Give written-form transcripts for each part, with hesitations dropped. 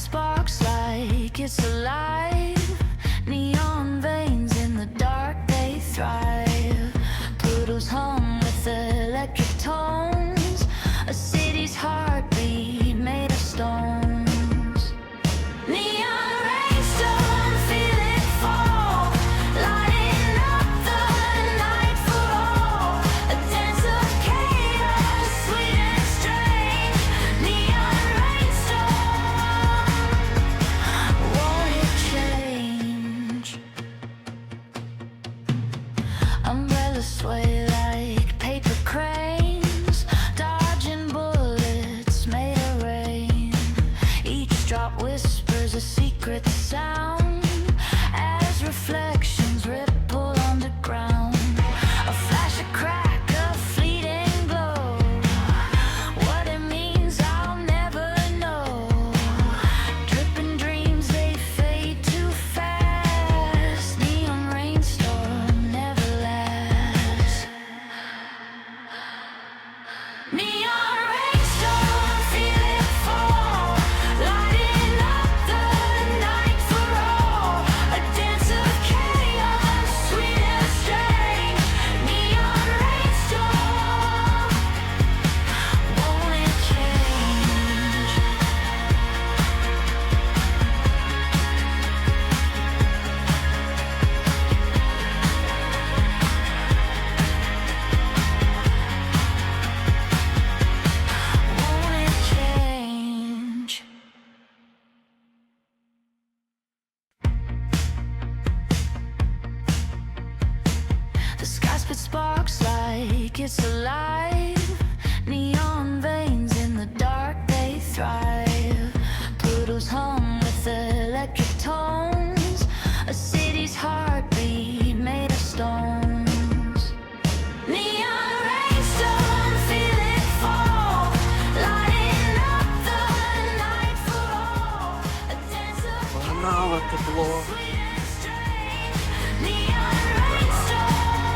sparks like it's alive. Neon veins in the dark, they thrive. Pluto's hum with electric tones. A city's heartbeat made of stones. Neon rays don't feel it fall, lighting up the night for all. A dance of chaos, sweet and strange. Neon rainstorm, won't it change? Umbrellas sway like paper cranes, dodging bullets made of rain. Each drop whispers a secret sound as reflections ripple underground. A flash, a crack, a fleeting glow. What it means I'll never know. Dripping dreams, they fade too fast. Neon rainstorm never lasts. Neon rainstorm, feel it fall, lighting up the night for all. A dance of chaos, sweet and strange. Neon rainstorm, won't it change? Won't it change? The sky spits sparks like it's alive. Neon veins in the dark, they thrive. Pluto's hum with electric tones. A city's heartbeat made of stones. Neon rainstorm, feel it fall, lighting up the night for all. A dance of Мало тепло. sweet and strange. Neon rainstorm,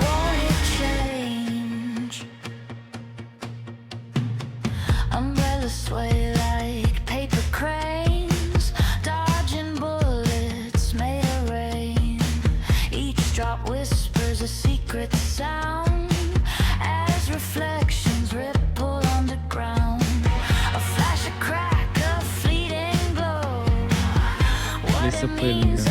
won't it change? Umbrellas sway like paper cranes, dodging bullets made of rain. Each drop whispers a secret sound as reflections ripple underground. A flash, a crack, a fleeting glow. What it Лісопильня. means